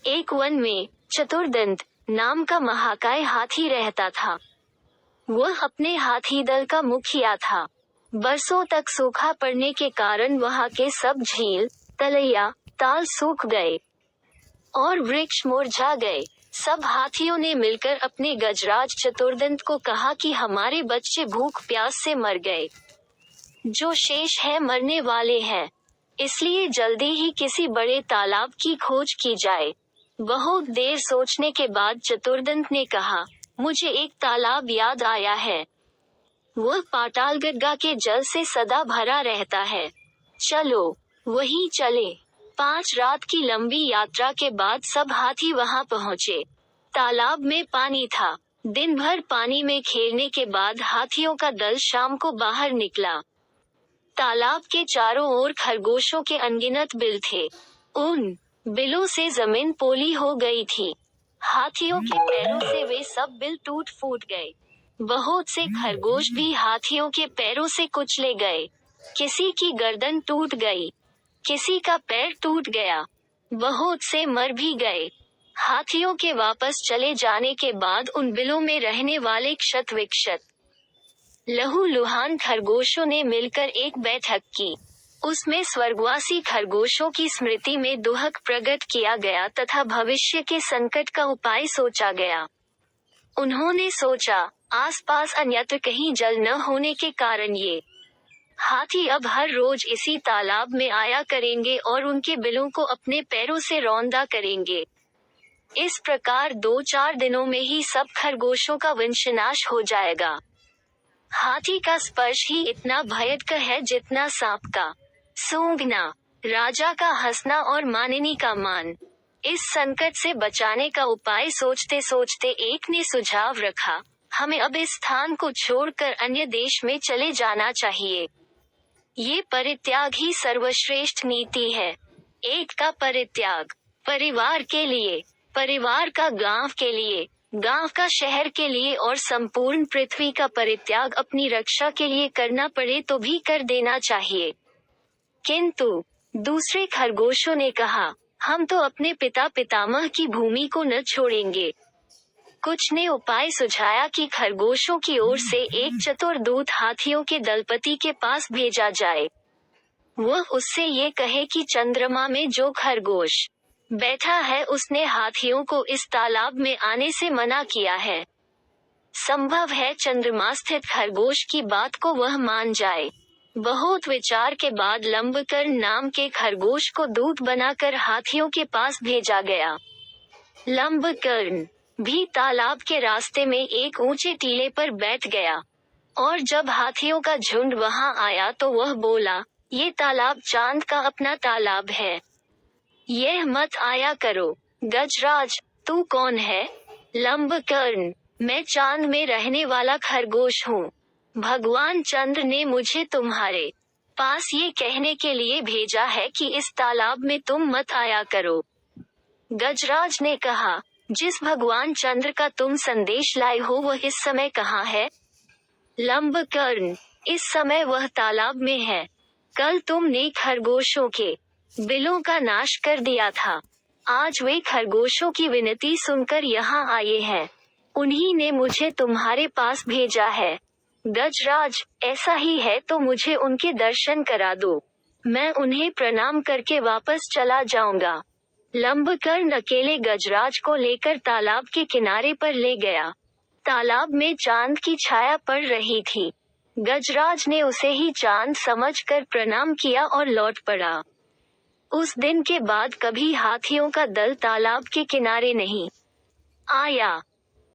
एक वन में चतुर्दंत नाम का महाकाय हाथी रहता था। वह अपने हाथी दल का मुखिया था। बरसों तक सूखा पड़ने के कारण वहां के सब झील, तलैया, ताल सूख गए और वृक्ष मुरझा गए। सब हाथियों ने मिलकर अपने गजराज चतुर्दंत को कहा कि हमारे बच्चे भूख प्यास से मर गए। जो शेष है मरने वाले हैं, इसलिए जल्दी ही किसी बड़े तालाब की खोज की जाए। बहुत देर सोचने के बाद चतुर्दंत ने कहा, मुझे एक तालाब याद आया है। वह पातालगंगा के जल से सदा भरा रहता है। चलो वहीं चले। 5 रात की लंबी यात्रा के बाद सब हाथी वहां पहुंचे। तालाब में पानी था। दिन भर पानी में खेलने के बाद हाथियों का दल शाम को बाहर निकला। तालाब के चारों ओर खरगोशों के अनगिनत बिल थे। उन बिलों से जमीन पोली हो गई थी। हाथियों के पैरों से वे सब बिल टूट फूट गए। बहुत से खरगोश भी हाथियों के पैरों से कुचले गए। किसी की गर्दन टूट गई, किसी का पैर टूट गया, बहुत से मर भी गए। हाथियों के वापस चले जाने के बाद उन बिलों में रहने वाले क्षत विक्षत लहूलुहान खरगोशों ने मिलकर एक बैठक की। उसमें स्वर्गवासी खरगोशों की स्मृति में दुहक प्रकट किया गया तथा भविष्य के संकट का उपाय सोचा गया। उन्होंने सोचा, आसपास अन्यत्र कहीं जल न होने के कारण ये हाथी अब हर रोज इसी तालाब में आया करेंगे और उनके बिलों को अपने पैरों से रौंदा करेंगे। इस प्रकार 2-4 दिनों में ही सब खरगोशों का वंशनाश हो जाएगा। हाथी का स्पर्श ही इतना भयंकर है जितना सांप का सूंघना, राजा का हंसना और मानिनी का मान। इस संकट से बचाने का उपाय सोचते सोचते एक ने सुझाव रखा, हमें अब इस स्थान को छोड़कर अन्य देश में चले जाना चाहिए। ये परित्याग ही सर्वश्रेष्ठ नीति है। एक का परित्याग परिवार के लिए, परिवार का गांव के लिए, गांव का शहर के लिए और संपूर्ण पृथ्वी का परित्याग अपनी रक्षा के लिए करना पड़े तो भी कर देना चाहिए। किंतु दूसरे खरगोशों ने कहा, हम तो अपने पिता पितामह की भूमि को न छोड़ेंगे। कुछ ने उपाय सुझाया कि खरगोशों की ओर से एक चतुर दूत हाथियों के दलपति के पास भेजा जाए। वह उससे ये कहे कि चंद्रमा में जो खरगोश बैठा है उसने हाथियों को इस तालाब में आने से मना किया है। संभव है चंद्रमा स्थित खरगोश की बात को वह मान जाए। बहुत विचार के बाद लंबकर्ण नाम के खरगोश को दूत बनाकर हाथियों के पास भेजा गया। लंबकर्ण भी तालाब के रास्ते में एक ऊंचे टीले पर बैठ गया और जब हाथियों का झुंड वहां आया तो वह बोला, ये तालाब चांद का अपना तालाब है, यह मत आया करो। गजराज, तू कौन है? लंबकर्ण, मैं चांद में रहने वाला खरगोश हूँ। भगवान चंद्र ने मुझे तुम्हारे पास ये कहने के लिए भेजा है कि इस तालाब में तुम मत आया करो। गजराज ने कहा, जिस भगवान चंद्र का तुम संदेश लाए हो वह इस समय कहाँ है? लंबकर्ण, इस समय वह तालाब में है। कल तुमने खरगोशों के बिलों का नाश कर दिया था। आज वे खरगोशों की विनती सुनकर यहाँ आए हैं। उन्हीं ने मुझे तुम्हारे पास भेजा है। गजराज, ऐसा ही है तो मुझे उनके दर्शन करा दो, मैं उन्हें प्रणाम करके वापस चला जाऊंगा। लंबकर्ण अकेले गजराज को लेकर तालाब के किनारे पर ले गया। तालाब में चांद की छाया पड़ रही थी। गजराज ने उसे ही चांद समझकर प्रणाम किया और लौट पड़ा। उस दिन के बाद कभी हाथियों का दल तालाब के किनारे नहीं आया।